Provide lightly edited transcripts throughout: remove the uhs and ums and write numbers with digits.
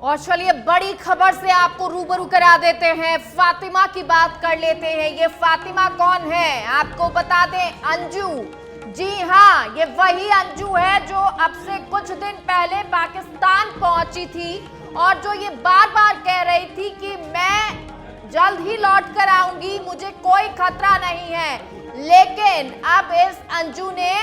और चलिए बड़ी खबर से आपको रूबरू करा देते हैं। फातिमा की बात कर लेते हैं। ये फातिमा कौन है आपको बता दें, अंजू। जी हाँ, ये वही अंजू है जो अब से कुछ दिन पहले पाकिस्तान पहुंची थी और जो ये बार बार कह रही थी कि मैं जल्द ही लौट कर आऊंगी, मुझे कोई खतरा नहीं है। लेकिन अब इस अंजू ने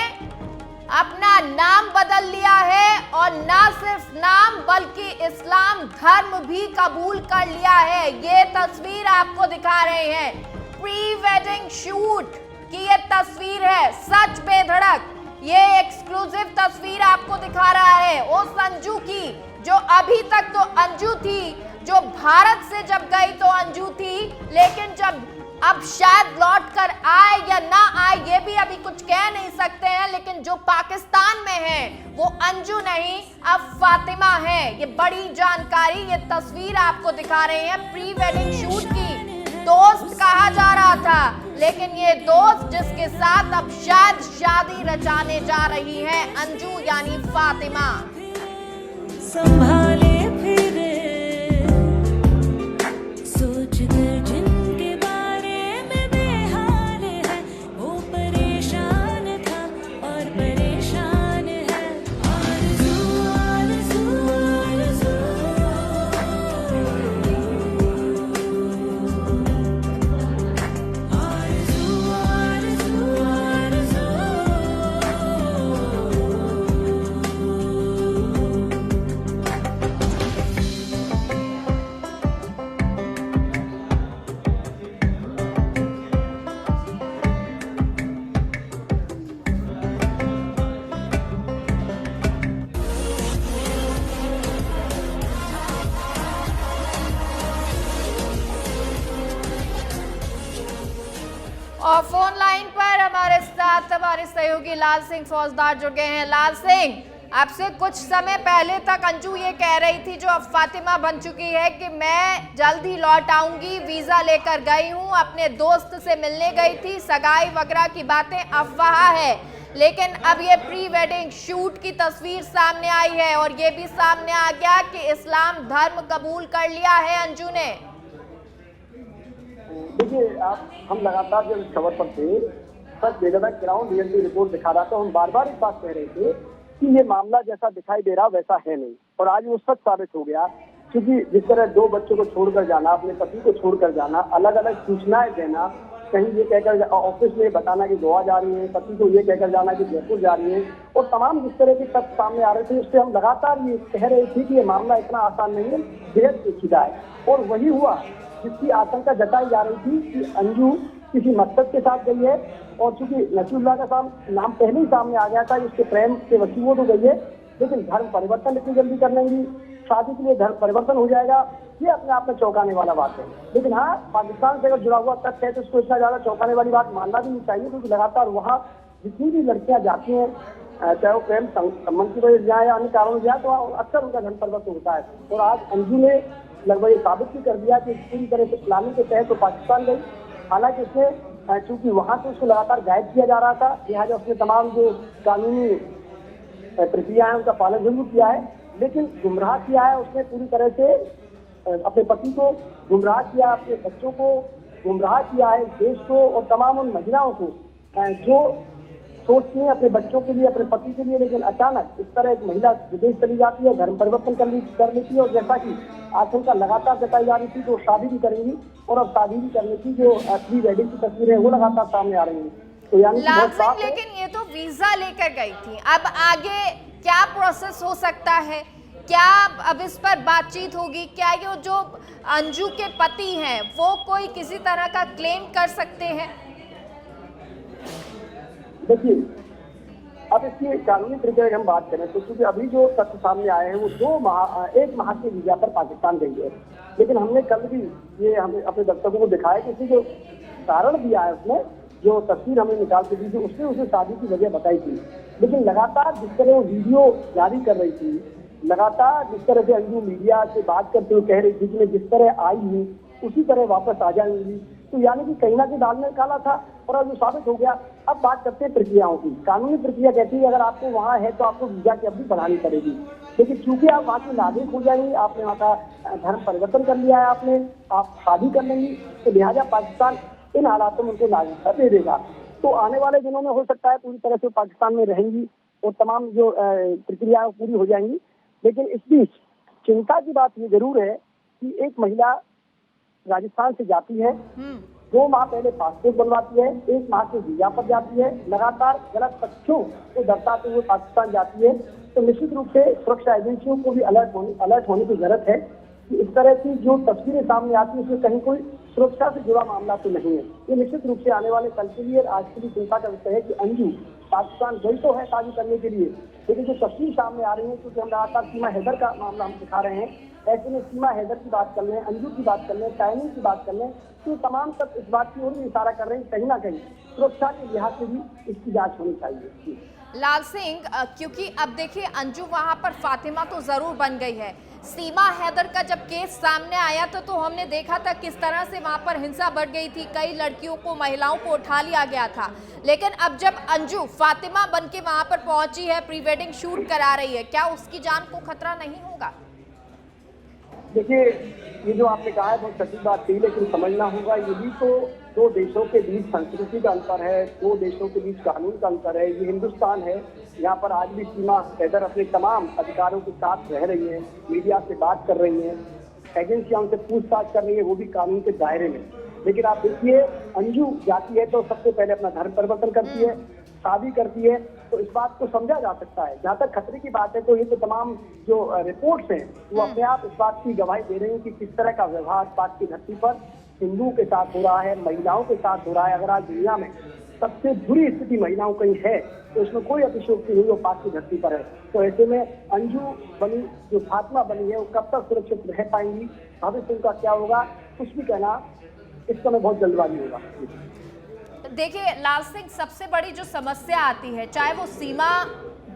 अपना नाम बदल लिया है और ना सिर्फ नाम बल्कि इस्लाम धर्म भी कबूल कर लिया है। ये तस्वीर आपको दिखा रहे हैं, प्री वेडिंग शूट की ये तस्वीर है, सच बेधड़क। ये एक्सक्लूसिव तस्वीर आपको दिखा रहा है उस अंजू की जो अभी तक तो अंजू थी, जो भारत से जब गई तो अंजू थी, लेकिन जब अब शायद लौट कर आए या ना आए ये भी अभी कुछ कह नहीं सकते हैं। लेकिन जो पाकिस्तान में है वो अंजू नहीं, अब फातिमा है। ये बड़ी जानकारी, ये तस्वीर आपको दिखा रहे हैं प्री वेडिंग शूट की। दोस्त कहा जा रहा था, लेकिन ये दोस्त जिसके साथ अब शायद शादी रचाने जा रही है अंजू यानी फातिमा। संभाले फिरे सोच कर जिनके बारे में बेहाल है, वो परेशान था और परेशान है। आरज़ू आरज़ू आरज़ू आरज़ू आरज़ू आरज़ू। और फोन लाइन पर हमारे साथ हमारे सहयोगी लाल सिंह फौजदार जुड़ गए हैं। लाल सिंह, अब से कुछ समय पहले तक अंजू ये कह रही थी, जो अब फातिमा बन चुकी है, कि मैं जल्द ही लौट आऊंगी, वीजा लेकर गई हूं, अपने दोस्त से मिलने गई थी, सगाई वगैरह की बातें अफवाह है। लेकिन अब ये प्री वेडिंग शूट की तस्वीर सामने आई है और ये भी सामने आ गया कि इस्लाम धर्म कबूल कर लिया है अंजू ने। देखिए, हम लगातार जब इस खबर पर थे, सच बेधड़क ग्राउंड रियलिटी रिपोर्ट दिखा रहा था। हम बार बार इस बात कह रहे थे कि ये मामला जैसा दिखाई दे रहा वैसा है नहीं, और आज वो सच साबित हो गया। क्योंकि जिस तरह दो बच्चों को छोड़कर जाना, अपने पति को छोड़कर जाना, अलग अलग सूचनाएं देना, कहीं ये कहकर ऑफिस में बताना कि गोवा जा रही है, पति को ये कहकर जाना कि जयपुर जा रही है, और तमाम जिस तरह के तथ्य सामने आ रहे थे, उससे हम लगातार ये कह रहे थे कि ये मामला इतना आसान नहीं है, बेहद पेचीदा है। और वही हुआ जिसकी आशंका जताई जा रही थी कि अंजू किसी मकसद के साथ गई है, और चूंकि नसीरुल्लाह का नाम पहले ही सामने आ गया था, उसके प्रेम के वसीले तो गई है, लेकिन धर्म परिवर्तन इतनी जल्दी कर लेंगी, शादी के लिए धर्म परिवर्तन हो जाएगा, ये अपने आप में चौंकाने वाला बात है। लेकिन हाँ, पाकिस्तान से अगर जुड़ा हुआ तथ्य है तो उसको इतना ज्यादा चौंकाने वाली बात मानना भी नहीं चाहिए, क्योंकि लगातार वहाँ जितनी भी लड़कियां जाती हैं, चाहे वो प्रेम संबंध की वजह से जाए या अन्य कारणों से जाए, तो अक्सर उनका धर्म परिवर्तन होता है। और आज अंजू ने लगभग ये साबित भी कर दिया कि पूरी तरह से प्लानिंग के तहत तो पाकिस्तान गई। हालांकि उसने चूंकि वहां से उसको लगातार गाइड किया जा रहा था, लिहाजा उसने तमाम जो कानूनी प्रक्रिया है उनका पालन जरूर किया है, लेकिन गुमराह किया है उसने पूरी तरह से। अपने पति को गुमराह किया, अपने बच्चों को गुमराह किया है, देश को और तमाम उन महिलाओं को जो सोचती हैं अपने बच्चों के लिए, अपने पति के लिए, लेकिन अचानक इस तरह एक महिला विदेश चली जाती है, धर्म परिवर्तन कर लेती है, और जैसा कि आशंका लगातार जताई जा रही थी तो शादी भी करेंगी, और अब शादी भी करने की जो प्री वेडिंग की तस्वीरें वो लगातार सामने आ रही है। तो यानी लेकिन ये तो वीजा लेकर गई थी, अब आगे क्या प्रोसेस हो सकता है? क्या अब इस पर बातचीत होगी? क्या ये जो अंजू के पति हैं वो कोई किसी तरह का क्लेम कर सकते हैं? देखिए, अब इसकी कानूनी तरीके की हम बात करें तो क्योंकि अभी जो तथ्य सामने आए हैं वो 1 माह के वीजा पर पाकिस्तान गई है, लेकिन हमने कल भी ये हमें अपने दर्शकों को दिखाया कि इसकी जो कारण दिया है, उसने जो तस्वीर हमें निकाल के दी थी, उसने उसे शादी की वजह बताई थी। लेकिन लगातार जिस तरह वो वीडियो जारी कर रही थी, लगातार जिस तरह से अंजू मीडिया से बात करते हुए कह रही थी कि मैं जिस तरह आई हूँ उसी तरह वापस आ जाऊंगी, तो यानी कि कहीं ना कहीं दाल में काला था और अब जो साबित हो गया। अब बात करते हैं प्रक्रियाओं की। कानूनी प्रक्रिया कहती है अगर आपको वहाँ है तो आपको वीजा की अवधि बढ़ानी पड़ेगी, लेकिन चूंकि आप वहाँ की नागरिक हो जाएंगी, आपने वहाँ का धर्म परिवर्तन कर लिया है, आप शादी कर लेंगी, तो लिहाजा पाकिस्तान इन हालातों में उनको नागरिकता दे देगा। तो आने वाले दिनों में हो सकता है पूरी तरह से पाकिस्तान में रहेंगी और तमाम जो प्रक्रिया पूरी हो जाएंगी। लेकिन इस बीच चिंता की बात ये जरूर है कि एक महिला राजस्थान से जाती है, 2 माह पहले पासपोर्ट बनवाती है, 1 माह से वीजा पर जाती है, लगातार गलत तथ्यों को दर्शाते हुए पाकिस्तान जाती है। तो निश्चित रूप से सुरक्षा एजेंसियों को भी अलर्ट होने की जरूरत है कि इस तरह की जो तस्वीरें सामने आती है उसमें कहीं कोई सुरक्षा से जुड़ा मामला तो नहीं है। ये निश्चित रूप से आने वाले कल के लिए आज के लिए चिंता का विषय है कि अंजू पाकिस्तान गई तो है शादी करने के लिए, लेकिन जो तस्वीर सामने आ रही है, क्योंकि हम लगातार सीमा हैदर का मामला हम दिखा रहे हैं, ऐसे में सीमा हैदर की बात कर लें, अंजू की बात कर लें, टाइमिंग की बात कर लें, तो तमाम सब इस बात की ओर भी इशारा कर रहे हैं कहीं ना कहीं सुरक्षा के लिहाज से भी इसकी जांच होनी चाहिए। लाल सिंह, क्योंकि अब देखिए अंजू वहां पर फातिमा तो जरूर बन गई है। सीमा हैदर का जब केस सामने आया था तो हमने देखा था किस तरह से वहां पर हिंसा बढ़ गई थी, कई लड़कियों को, महिलाओं को उठा लिया गया था। लेकिन अब जब अंजू फातिमा बन के वहां पर पहुंची है, प्री वेडिंग शूट करा रही है, क्या उसकी जान को खतरा नहीं होगा? देखिए, ये जो आपने कहा है बहुत सटीक बात थी, लेकिन समझना होगा ये भी तो 2 देशों के बीच संस्कृति का अंतर है, 2 देशों के बीच कानून का अंतर है। ये हिंदुस्तान है, यहाँ पर आज भी सीमा हैदर अपने तमाम अधिकारों के साथ रह रही है, मीडिया से बात कर रही है, एजेंसियां उनसे पूछताछ कर रही है, वो भी कानून के दायरे में। लेकिन आप देखिए, अंजू जाती है तो सबसे पहले अपना धर्म परिवर्तन करती है, शादी करती है, तो इस बात को समझा जा सकता है। जहाँ तक खतरे की बात है तो ये तो तमाम जो रिपोर्ट्स हैं वो अपने आप इस बात की गवाही दे रही हैं कि किस तरह का व्यवहार पाक की धरती पर हिंदुओं के साथ हो रहा है, महिलाओं के साथ हो रहा है। अगर आज दुनिया में सबसे बुरी स्थिति महिलाओं की है तो इसमें कोई अतिशयोक्ति नहीं, वो पाक की धरती पर है। तो ऐसे में अंजू बनी, जो फातिमा बनी है, वो कब तक सुरक्षित रह पाएंगी, भविष्य उनका क्या होगा, कुछ भी कहना इस समय बहुत जल्दबाजी होगा। देखिए लाल सिंह, सबसे बड़ी जो समस्या आती है, चाहे वो सीमा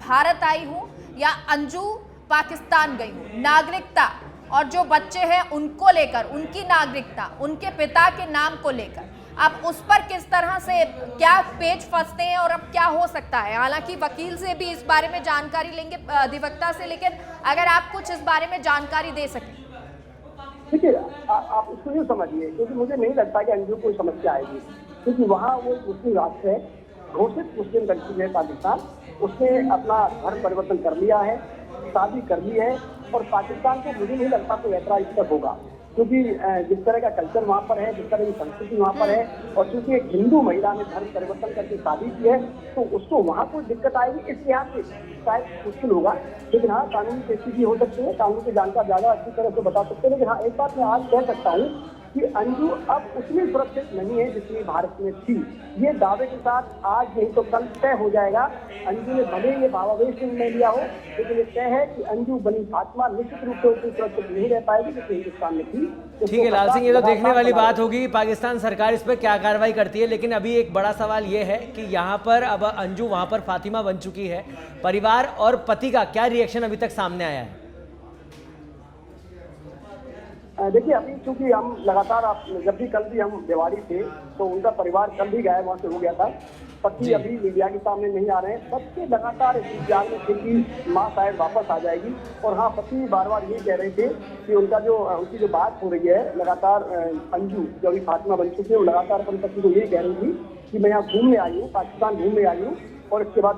भारत आई हो या अंजू पाकिस्तान गई हो, नागरिकता और जो बच्चे हैं उनको लेकर, उनकी नागरिकता, उनके पिता के नाम को लेकर, अब उस पर किस तरह से क्या पेच फंसते हैं और अब क्या हो सकता है? हालांकि वकील से भी इस बारे में जानकारी लेंगे, अधिवक्ता से, लेकिन अगर आप कुछ इस बारे में जानकारी दे सकें। देखिए, आप इसको यूँ समझिए, क्योंकि मुझे नहीं लगता कि अंजू कोई समस्या आएगी, क्योंकि वहाँ वो मुस्लिम राष्ट्र है, घोषित मुस्लिम कंट्री है पाकिस्तान, उसने अपना धर्म परिवर्तन कर लिया है, शादी कर ली है, और पाकिस्तान को मुझे नहीं लगता कोई ऐतराज इस पर होगा, क्योंकि जिस तरह का कल्चर वहाँ पर है, जिस तरह की संस्कृति वहाँ पर है, और चूंकि एक हिंदू महिला ने धर्म परिवर्तन करके शादी की है, तो उसको वहाँ कोई दिक्कत आएगी इस लिहाज से शायद मुश्किल होगा। लेकिन हाँ, कानूनी पेशी भी हो सकती है, कानून की जानकार ज़्यादा अच्छी तरह से बता सकते हैं। लेकिन हाँ, एक बात मैं आज कह सकता हूँ कि अंजू अब उतनी सुरक्षित नहीं है जितनी भारत में थी। ये दावे के साथ आज नहीं तो कल तय हो जाएगा। अंजू ने भले ये भावावेश निर्णय लिया हो, लेकिन ये तय है कि अंजू बनी फातिमा निश्चित रूप से उतनी सुरक्षित नहीं रह पाएगी जितनी हिंदुस्तान में थी। ठीक है लाल सिंह, ये तो देखने वाली बात होगी पाकिस्तान सरकार इस पर क्या कार्रवाई करती है। लेकिन अभी एक बड़ा सवाल ये है कि यहाँ पर अब अंजू वहाँ पर फातिमा बन चुकी है, परिवार और पति का क्या रिएक्शन अभी तक सामने आया है? देखिए, अभी चूंकि हम लगातार, आप जब भी कल भी हम दिवाली थे तो उनका परिवार कल भी गायब वहाँ से हो गया था। पति अभी मीडिया के सामने नहीं आ रहे हैं, बच्चे लगातार इस इंतजार में थे कि माँ शायद वापस आ जाएगी। और हाँ, पति बार बार ये कह रहे थे कि उनकी जो बात हो रही है लगातार, अंजू जो अभी फातिमा बन चुकी है, वो लगातार अपने पति को ये कह रही थी कि मैं यहाँ घूमने आई हूँ, पाकिस्तान घूमने आई हूँ और इसके बाद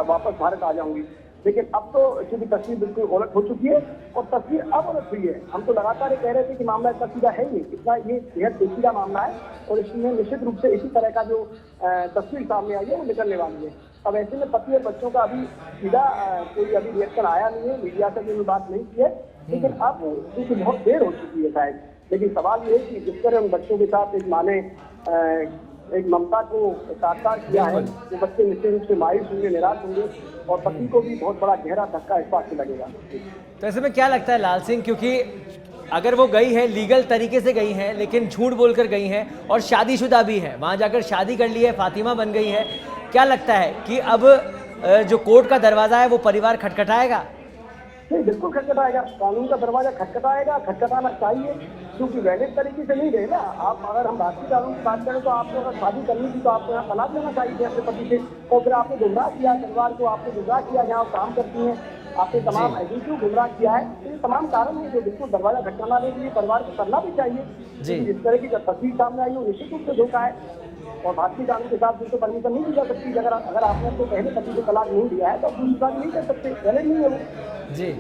वापस भारत आ जाऊँगी। लेकिन अब तो चूंकि तस्वीर बिल्कुल उलट हो चुकी है और तस्वीर अब उलट हुई है। हम तो लगातार ये कह रहे थे कि मामला इतना सीधा है ही नहीं, इतना ये बेहद पेचीदा मामला है और इसमें निश्चित रूप से इसी तरह का जो तस्वीर सामने आई है वो निकलने वाली है। अब ऐसे में पति और बच्चों का अभी सीधा कोई अभी रिएक्शन आया नहीं है, मीडिया से भी बात नहीं की है, लेकिन अब क्योंकि बहुत देर हो चुकी है शायद। लेकिन सवाल ये है कि जिस तरह उन बच्चों के साथ एक माँ ने एक ममता को साकार किया है, वो बच्चे निश्चित रूप से मायूस होंगे, निराश होंगे और पति को भी बहुत बड़ा गहरा धक्का इस बात से लगेगा। तो ऐसे में क्या लगता है लाल सिंह, क्योंकि अगर वो गई है लीगल तरीके से गई हैं, लेकिन झूठ बोलकर गई हैं और शादीशुदा भी है, वहाँ जाकर शादी कर ली है, फातिमा बन गई है, क्या लगता है कि अब जो कोर्ट का दरवाजा है वो परिवार खटखटाएगा? नहीं, बिल्कुल खटखटाएगा, कानून का दरवाजा खटखटाएगा, खटखटाना चाहिए। क्योंकि वैलिड तरीके से नहीं गए ना। आप अगर हम भारतीय कानून की बात करें तो आपको अगर शादी करनी थी तो आपको यहाँ तलाक लेना चाहिए थी अपने पति से, और फिर आपने गुमराह किया परिवार को, आपने गुमराह किया जहाँ आप काम करती हैं, आपने तमाम एजेंसियों को गुमराह किया है। तो ये तमाम कारण है जो बिल्कुल दरवाजा खटखटाने के लिए परिवार को करना भी चाहिए। जिस तरह की जब तस्वीर सामने आई हो निश्चित रूप से धोखा है, और भारतीय कानून के साथ बिल्कुल परमिशन नहीं दी जा सकती। अगर आपने अपने पहले पति को तलाक नहीं दिया है तो आप दूसरी शादी नहीं कर सकते, वैलिड नहीं है वो। जी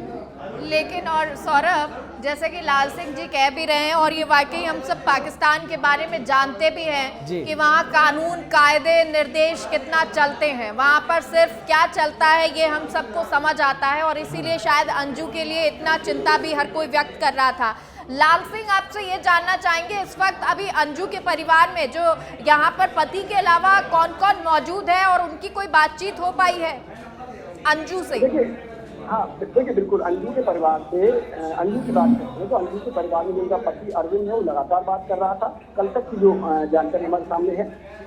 लेकिन और सौरभ, जैसे कि लाल सिंह जी कह भी रहे हैं और ये वाकई हम सब पाकिस्तान के बारे में जानते भी हैं कि वहाँ कानून कायदे निर्देश कितना चलते हैं, वहाँ पर सिर्फ क्या चलता है ये हम सबको समझ आता है, और इसीलिए शायद अंजू के लिए इतना चिंता भी हर कोई व्यक्त कर रहा था। लाल सिंह, आपसे ये जानना चाहेंगे इस वक्त अभी अंजू के परिवार में जो यहाँ पर पति के अलावा कौन कौन मौजूद है और उनकी कोई बातचीत हो पाई है अंजू से? हाँ देखिए, बिल्कुल अंजू के परिवार से अंजू की बात करते हैं तो अंजू के परिवार में जिनका पति अरविंद है वो लगातार बात कर रहा था। कल तक की जो जानकारी हमारे सामने है,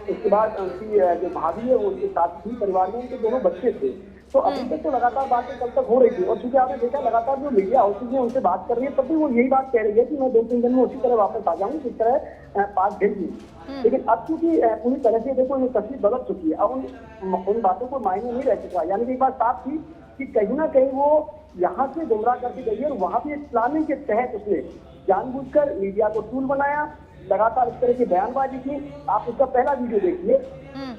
उसके बाद उनकी जो भाभी है वो उनके साथ ही परिवार में उनके दोनों बच्चे थे। तो अभी तक तो लगातार बातें कल तक हो रही थी, और चूंकि आपने देखा लगातार जो मीडिया हाउसेज है उनसे बात कर रही है, तब भी वो यही बात कह रही है कि मैं 2-3 दिन में उसी तरह वापस आ जाऊंगी जिस तरह पाक भेज दी। लेकिन अब चूंकि पूरी तरह से देखो ये तस्वीर बदल चुकी है, अब उन बातों को मायने नहीं रह चुका। यानी कि एक बात साफ थी कि कहीं ना कहीं वो यहाँ से गुमराह करके गई है, और वहाँ भी एक प्लानिंग के तहत उसने जानबूझकर मीडिया को टूल बनाया, लगातार इस तरह की बयानबाजी की। आप उसका पहला वीडियो देखिए,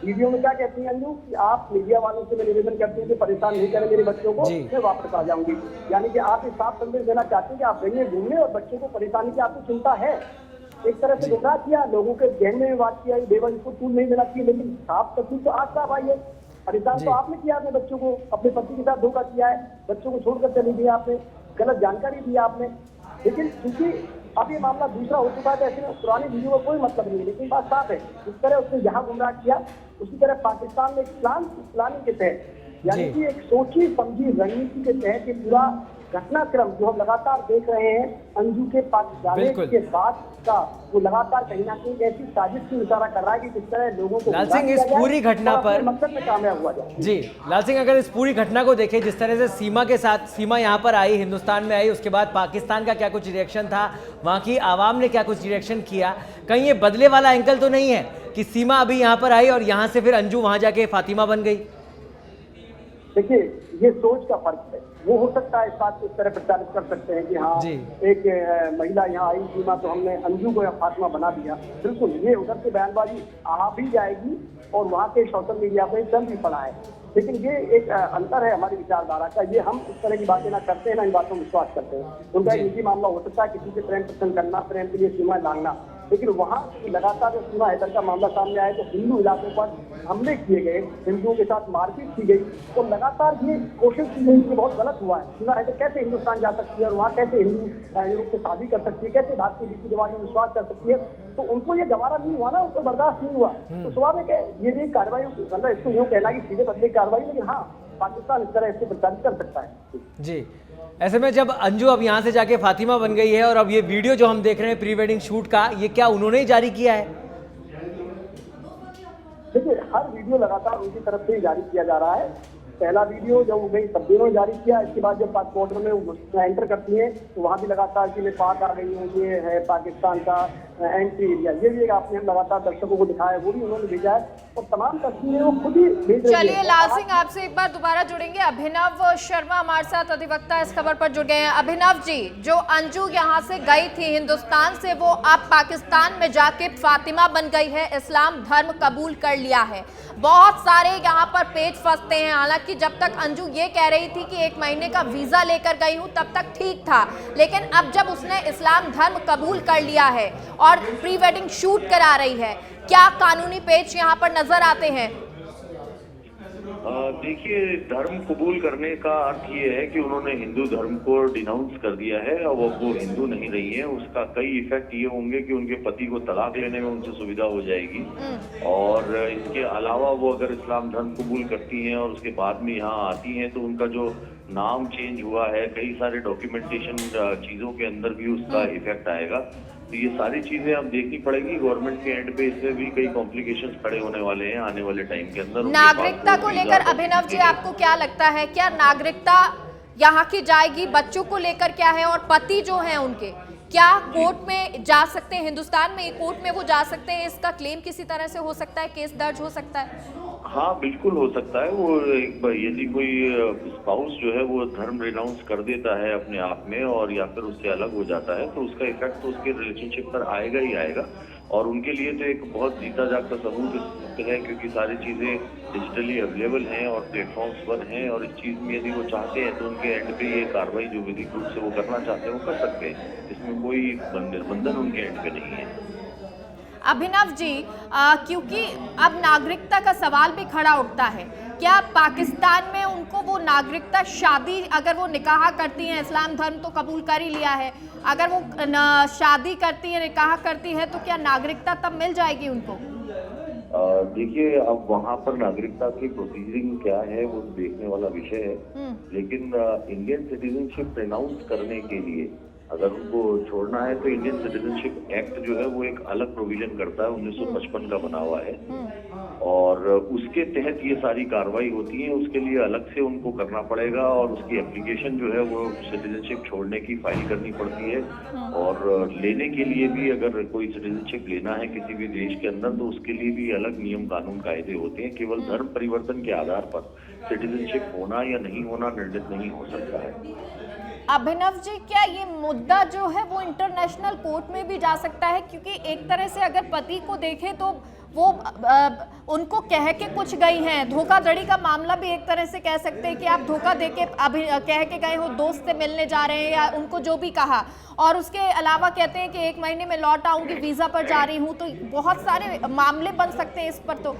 वीडियो में क्या कहती हैं अंजू कि आप मीडिया वालों से मैं निवेदन करती हूँ कि परेशान नहीं करें मेरे बच्चों को, मैं वापस आ जाऊंगी। यानी कि आप एक साफ संदेश देना चाहते हैं कि आप गई घूमने और बच्चों को परेशानी की आपको चिंता है। एक तरह से गुमराह किया, लोगों के जहन में बात किया बेवजह को टूल नहीं देना चाहिए, लेकिन साफ तस्वीर तो आज साफ आई है। परेशान तो आपने किया, अपने बच्चों को, अपने पति के साथ धोखा किया है, बच्चों को छोड़कर चली गई आपने, गलत जानकारी दी आपने। लेकिन क्योंकि अब ये मामला दूसरा हो चुका है तो ऐसे में पुरानी वीडियो का कोई मतलब नहीं है। लेकिन बात साफ है, जिस तरह उसने यहाँ गुमराह किया उसी तरह पाकिस्तान में एक प्लानिंग के तहत, यानी कि एक सोची समझी रणनीति के तहत ये पूरा घटनाक्रम जो हम लगातार देख रहे हैं अंजू के पास जाने के बाद का, वो लगातार कहीं ना कहीं ऐसी साजिश की इशारा कर रहा है कि किस तरह लोगों को लाल सिंह इस पूरी घटना पर मकसद में कामयाब हुआ जाए। जी लाल सिंह, अगर इस पूरी घटना को देखें, जिस तरह से सीमा के साथ, सीमा यहाँ पर आई, हिंदुस्तान में आई, उसके बाद पाकिस्तान का क्या कुछ रिएक्शन था, वहाँ की आवाम ने क्या कुछ रिएक्शन किया, कहीं ये बदले वाला एंगल तो नहीं है कि सीमा अभी यहाँ पर आई और यहाँ से फिर अंजू वहाँ जाके फातिमा बन गई? देखिए, ये सोच का फर्क है। वो हो सकता है इस बात को इस तरह प्रचारित कर सकते हैं कि हाँ एक महिला यहाँ आई सीमा तो हमने अंजू को या फातिमा बना दिया। बिल्कुल, ये उधर से बयानबाजी आ भी जाएगी और वहाँ के सोशल मीडिया पे चल भी पड़ा है। लेकिन ये एक अंतर है हमारी विचारधारा का। ये हम इस तरह की बातें ना करते हैं, ना इन बातों में विश्वास करते हैं। उनका एक निजी मामला हो सकता है, किसी से प्रेम पसंद करना, प्रेम के लिए सीमा लांघना, लेकिन वहाँ लगातार जब सीमा हैदर का मामला सामने आया तो हिंदू इलाकों पर हमले किए गए, हिंदुओं के साथ मारपीट की गई, तो लगातार ये कोशिश की गई कि बहुत गलत हुआ है। सीमा हैदर कैसे हिंदुस्तान जा सकती है और वहाँ कैसे हिंदू लोग से शादी कर सकती है, कैसे भारतीय रीति रिवाज में विश्वास कर सकती है, तो उनको ये गवारा नहीं हुआ ना, उनको बर्दाश्त नहीं हुआ। तो स्वाभाविक है ये भी कार्रवाई, मतलब इसको यूँ कहना कि सीधे बदले कार्रवाई, लेकिन हाँ पाकिस्तान इस तरह इसको प्रचारित कर सकता है। जी, ऐसे में जब अंजू अब यहाँ से जाके फातिमा बन गई है और अब ये वीडियो जो हम देख रहे हैं प्री वेडिंग शूट का, ये क्या उन्होंने ही जारी किया है? देखिए, हर वीडियो लगातार उनकी तरफ से ही जारी किया जा रहा है। पहला वीडियो जब वो गई तब दोनों जारी किया, इसके बाद जब पासपोर्ट में एंटर करती हैं तो वहाँ भी लगातार कि मैं पाक आ गई हूँ, ये है पाकिस्तान का एंट्री एरिया, ये भी आपने लगातार दर्शकों को दिखाया, वो भी उन्होंने भेजा है और तमाम तस्वीरें वो खुद ही भेज रही है। चलिए लाल सिंह, आपसे एक बार दोबारा जुड़ेंगे। अभिनव शर्मा हमारे साथ अधिवक्ता इस खबर पर जुड़ गए हैं। अभिनव जी, जो अंजू यहाँ से गई थी हिंदुस्तान से, वो अब पाकिस्तान में जाके फातिमा बन गई है, इस्लाम धर्म कबूल कर लिया है। बहुत सारे यहाँ पर पेज फंसते हैं। हालांकि जब तक अंजू ये कह रही थी कि 1 महीने का वीजा लेकर गई हूँ तब तक ठीक था, लेकिन अब जब उसने इस्लाम धर्म कबूल कर लिया है और प्री वेडिंग शूट करा रही है, क्या कानूनी पेच यहाँ पर नजर आते हैं? देखिए, धर्म कबूल करने का अर्थ ये है कि उन्होंने हिंदू धर्म को डिनाउंस कर दिया है और वो हिंदू नहीं रही है। उसका कई इफेक्ट ये होंगे कि उनके पति को तलाक लेने में उनसे सुविधा हो जाएगी, और इसके अलावा वो अगर इस्लाम धर्म कबूल करती हैं और उसके बाद में यहाँ आती हैं तो उनका जो नाम चेंज हुआ है, कई सारे डॉक्यूमेंटेशन चीज़ों के अंदर भी उसका इफेक्ट आएगा। तो ये सारी चीजें अब देखनी पड़ेगी गवर्नमेंट के एंड पे। इससे भी कई कॉम्प्लिकेशंस खड़े होने वाले हैं आने वाले टाइम के अंदर। नागरिकता को लेकर अभिनव जी आपको क्या लगता है, क्या नागरिकता यहाँ की जाएगी? बच्चों को लेकर क्या है, और पति जो हैं उनके, क्या कोर्ट में जा सकते हैं, हिंदुस्तान में कोर्ट में वो जा सकते हैं, इसका क्लेम किसी तरह से हो सकता है, केस दर्ज हो सकता है? हाँ बिल्कुल हो सकता है। वो एक यदि कोई स्पाउस जो है वो धर्म रिनाउंस कर देता है अपने आप में और या फिर उससे अलग हो जाता है, तो उसका इफेक्ट तो उसके रिलेशनशिप पर आएगा ही आएगा। और उनके लिए तो एक बहुत जीता जागता सबूत है, क्योंकि सारी चीजें डिजिटली अवेलेबल हैं और प्लेटफॉर्म्स पर हैं, और इस चीज में यदि वो चाहते हैं तो उनके एंड पे ये कार्रवाई जो विधिक रूप से वो करना चाहते हैं वो कर सकते हैं। इसमें कोई निर्बंधन उनके एंड पे नहीं है। अभिनव जी, क्योंकि अब नागरिकता का सवाल भी खड़ा उठता है, क्या पाकिस्तान में उनको वो नागरिकता, शादी अगर वो निकाह करती हैं, इस्लाम धर्म तो कबूल कर ही लिया है, अगर वो शादी करती है, निकाह करती है, तो क्या नागरिकता तब मिल जाएगी उनको? देखिए, अब वहाँ पर नागरिकता की प्रोसीजरिंग क्या है वो देखने वाला विषय है, लेकिन इंडियन सिटीजनशिप रिनाउंस करने के लिए अगर उनको छोड़ना है तो इंडियन सिटीजनशिप एक्ट जो है वो एक अलग प्रोविजन करता है, 1955 का बना हुआ है, और उसके तहत ये सारी कार्रवाई होती है। उसके लिए अलग से उनको करना पड़ेगा और उसकी एप्लीकेशन जो है वो सिटीजनशिप छोड़ने की फाइल करनी पड़ती है। और लेने के लिए भी अगर कोई सिटीजनशिप लेना है किसी भी देश के अंदर तो उसके लिए भी अलग नियम कानून कायदे होते हैं। केवल धर्म परिवर्तन के आधार पर सिटीजनशिप होना या नहीं होना निर्णित नहीं हो सकता है। अभिनव जी, क्या ये मुद्दा जो है वो इंटरनेशनल कोर्ट में भी जा सकता है? क्योंकि एक तरह से अगर पति को देखें तो वो उनको कह के कुछ गई हैं, धोखाधड़ी का मामला भी एक तरह से कह सकते हैं कि आप धोखा दे के कह के गए हो, दोस्त से मिलने जा रहे हैं या उनको जो भी कहा, और उसके अलावा कहते हैं कि 1 महीने में लौट आऊंगी, वीजा पर जा रही हूँ, तो बहुत सारे मामले बन सकते हैं इस पर। तो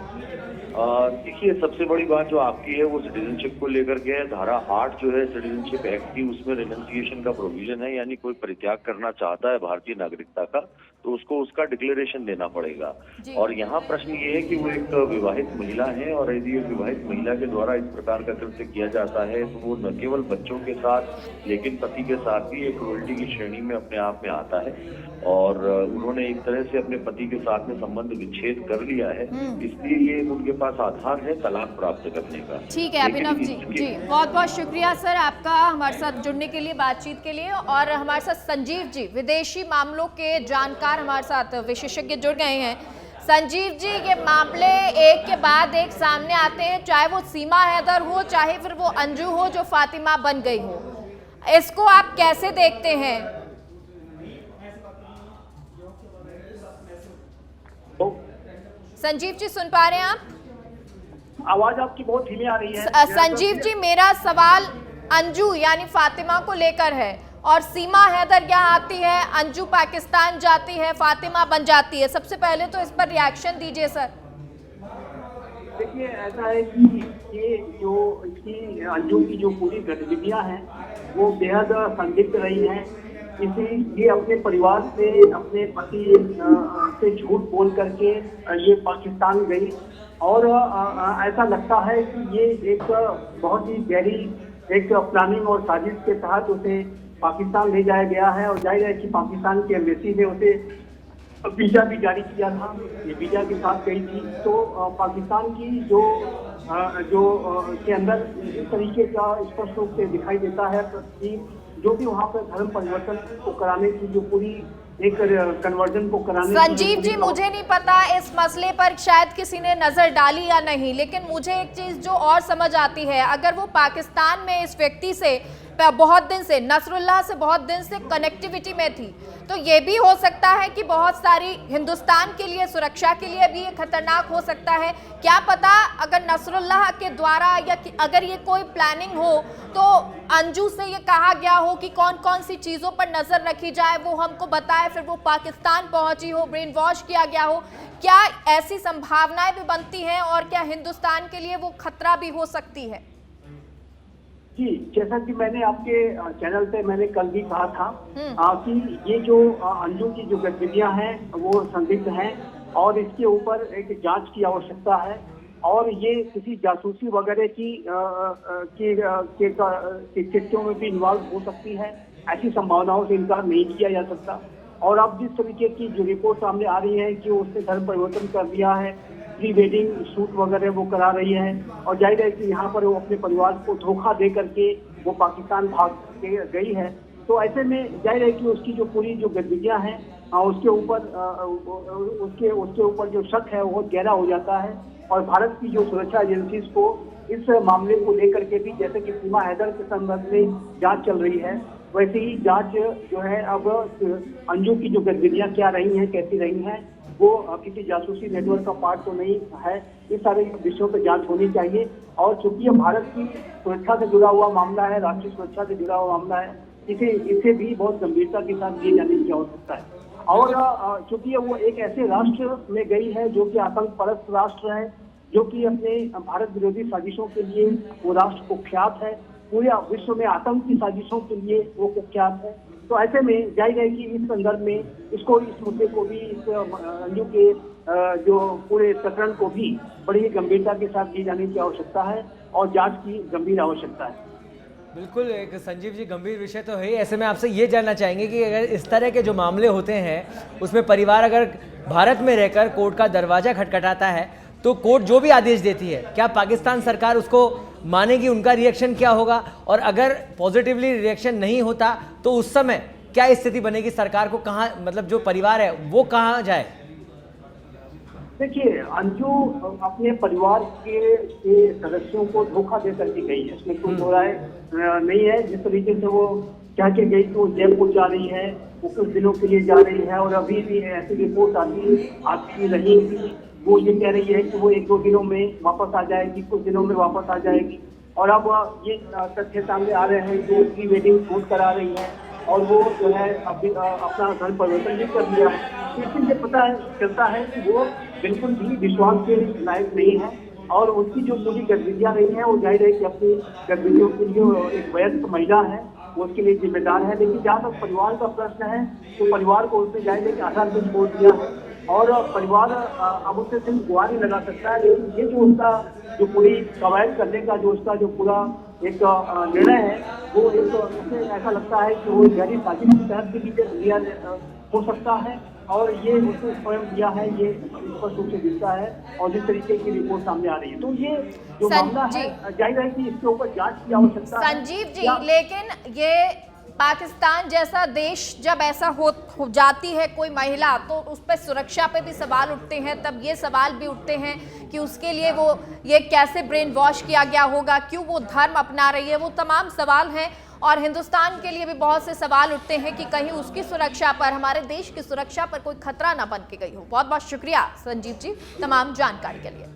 देखिए, सबसे बड़ी बात जो आपकी है वो सिटीजनशिप को लेकर के है। धारा 8 जो है सिटीजनशिप एक्ट की, उसमें रिनंसिएशन का प्रोविजन है, यानी कोई परित्याग करना चाहता है भारतीय नागरिकता का तो उसको उसका डिक्लेरेशन देना पड़ेगा। और यहाँ प्रश्न ये है कि वो एक विवाहित महिला है, और यदि एक विवाहित महिला के द्वारा इस प्रकार का कृत्य किया जाता है तो वो न केवल बच्चों के साथ लेकिन पति के साथ भी एक क्रूरल्टी की श्रेणी में अपने आप में आता है। और उन्होंने एक तरह से अपने पति के साथ में संबंध विच्छेद कर लिया है, इसलिए ये उनके पास आधार है तलाक प्राप्त करने का। ठीक है अभिनव जी, बहुत बहुत शुक्रिया सर आपका हमारे साथ जुड़ने के लिए, बातचीत के लिए। और हमारे साथ संजीव जी, विदेशी मामलों के जानकार हमारे साथ विशेषज्ञ जुड़ गए हैं। संजीव जी, ये मामले एक के बाद एक सामने आते हैं, चाहे वो सीमा हैदर हो, चाहे फिर वो अंजू हो जो फातिमा बन गई हो, इसको आप कैसे देखते हैं? संजीव जी, सुन पा रहे हैं आप? आवाज आपकी बहुत धीमी आ रही है। संजीव जी, मेरा सवाल अंजू यानी फातिमा को लेकर है, और सीमा हैदर यहाँ आती है, अंजू पाकिस्तान जाती है, फातिमा बन जाती है। सबसे पहले तो इस पर रिएक्शन दीजिए सर। देखिए, ऐसा है कि ये जो इसकी अंजू की जो पूरी गतिविधियां हैं वो बेहद संदिग्ध रही हैं। ये अपने परिवार से, अपने पति से झूठ बोल करके ये पाकिस्तान गई, और ऐसा लगता है कि ये एक बहुत ही गहरी एक प्लानिंग और साजिश के तहत उसे पाकिस्तान ले जाया गया है। और जाहिर है कि पाकिस्तान की एम्बेसी ने उसे वीजा भी जारी किया था, ये वीजा के साथ गई थी। तो पाकिस्तान की जो के अंदर इस तरीके का स्पष्ट रूप से दिखाई देता है कि जो भी वहाँ पर धर्म परिवर्तन को कराने की जो पूरी एक कन्वर्जन को कराने। संजीव जी, मुझे नहीं पता इस मसले पर शायद किसी ने नजर डाली या नहीं, लेकिन मुझे एक चीज जो और समझ आती है, अगर वो पाकिस्तान में इस व्यक्ति से बहुत दिन से, नसरुल्लाह से बहुत दिन से कनेक्टिविटी में थी, तो ये भी हो सकता है कि बहुत सारी हिंदुस्तान के लिए, सुरक्षा के लिए भी ये खतरनाक हो सकता है। क्या पता अगर नसरुल्लाह के द्वारा या अगर ये कोई प्लानिंग हो तो अंजू से ये कहा गया हो कि कौन कौन सी चीज़ों पर नज़र रखी जाए, वो हमको बताए, फिर वो पाकिस्तान पहुंची हो, ब्रेन वॉश किया गया हो। क्या ऐसी संभावनाएं भी बनती हैं, और क्या हिंदुस्तान के लिए वो खतरा भी हो सकती है? जी, जैसा कि मैंने आपके चैनल पे मैंने कल भी कहा था कि ये जो अंजू की जो गतिविधियां हैं वो संदिग्ध हैं, और इसके ऊपर एक जांच की आवश्यकता है, और ये किसी जासूसी वगैरह की कृत्यों में भी इन्वॉल्व हो सकती है। ऐसी संभावनाओं से इनकार नहीं किया जा सकता। और अब जिस तरीके की जो रिपोर्ट सामने आ रही है कि उसने धर्म परिवर्तन कर दिया है, प्री वेडिंग शूट वगैरह वो करा रही है, और जाहिर है कि यहाँ पर वो अपने परिवार को धोखा दे करके वो पाकिस्तान भाग के गई है, तो ऐसे में जाहिर है कि उसकी जो पूरी जो गतिविधियां हैं उसके ऊपर जो शक है वो गहरा हो जाता है। और भारत की जो सुरक्षा एजेंसीज को इस मामले को लेकर के भी, जैसे कि सीमा हैदर के संबंध में जांच चल रही है, वैसे ही जांच जो है अब अंजू की जो गतिविधियां क्या रही हैं, कैसी रही हैं, वो किसी जासूसी नेटवर्क का पार्ट तो नहीं है। इस सारे विषयों पर जांच होनी चाहिए। और चूंकि ये भारत की सुरक्षा से जुड़ा हुआ मामला है, राष्ट्रीय सुरक्षा से जुड़ा हुआ मामला है, इसे भी बहुत गंभीरता के साथ लिए जाने की आवश्यकता है। और चूंकि वो एक ऐसे राष्ट्र में गई है जो कि आतंक परस्त राष्ट्र है, जो कि अपने भारत विरोधी साजिशों के लिए वो राष्ट्र कुख्यात है, पूरे विश्व में आतंक की साजिशों के लिए वो कुख्यात है। तो ऐसे में जाहिर है कि इस संदर्भ में इस मुद्दे को भी, इस अंजू के जो पूरे प्रकरण को भी बड़ी ही गंभीरता के साथ ली जाने की आवश्यकता है और जांच की गंभीर आवश्यकता है। बिल्कुल, एक संजीव जी गंभीर विषय तो है ही। ऐसे में आपसे ये जानना चाहेंगे कि अगर इस तरह के जो मामले होते हैं उसमें परिवार अगर भारत में रहकर कोर्ट का दरवाजा खटखटाता है तो कोर्ट जो भी आदेश देती है, क्या पाकिस्तान सरकार उसको मानेगी? उनका रिएक्शन क्या होगा? और अगर पॉजिटिवली रिएक्शन नहीं होता तो उस समय क्या स्थिति बनेगी? सरकार को कहाँ, मतलब जो परिवार है वो कहाँ जाए? देखिए, अंजू अपने परिवार के सदस्यों को धोखा दे करके गई है, इसमें कोई दो राय नहीं है। जिस तरीके से वो कह के गई कि वो जयपुर जा रही है, वो कुछ दिनों के लिए जा रही है, और अभी भी ऐसी रिपोर्ट आती रही कि वो ये कह रही है कि वो 1-2 दिनों में वापस आ जाएगी, कुछ दिनों में वापस आ जाएगी। और अब ये तथ्य सामने आ रहे हैं कि वो प्री वेडिंग शूट करा रही है और वो जो है अभी अपना घर परिवर्तन भी कर दिया है। इससे ये पता चलता है कि वो बिल्कुल भी विश्वास के लायक नहीं है और उसकी जो पूरी गतिविधियां रही हैं वो जाहिर है कि अपनी गतिविधियों के लिए एक वयस्क महिला है, वो उसके लिए जिम्मेदार है। लेकिन जहाँ तक परिवार का प्रश्न है तो परिवार को उसने जाहिर है कि आधार पे छोड़ दिया है और परिवार अब उससे सिर्फ गुहारी लगा सकता है। लेकिन ये जो उसका जो पूरी कवायद करने का जो उसका जो पूरा एक निर्णय है, वो एक उसे ऐसा लगता है कि वो गहरी साजिश के तहत भी लिया हो सकता है और ये उसने स्वयं दिया है, ये स्पष्ट रूप से दिखता है। और जिस तरीके की रिपोर्ट सामने आ रही है तो ये जो मामला है जाहिर है कि इसके ऊपर जांच की आवश्यकता है। संजीव जी, लेकिन ये पाकिस्तान जैसा देश जब ऐसा हो जाती है कोई महिला, तो उस पर सुरक्षा पे भी सवाल उठते हैं। तब ये सवाल भी उठते हैं कि उसके लिए वो ये कैसे ब्रेन वॉश किया गया होगा, क्यों वो धर्म अपना रही है, वो तमाम सवाल हैं। और हिंदुस्तान के लिए भी बहुत से सवाल उठते हैं कि कहीं उसकी सुरक्षा पर, हमारे देश की सुरक्षा पर कोई खतरा ना बन के गई हो। बहुत बहुत शुक्रिया संजीव जी तमाम जानकारी के लिए।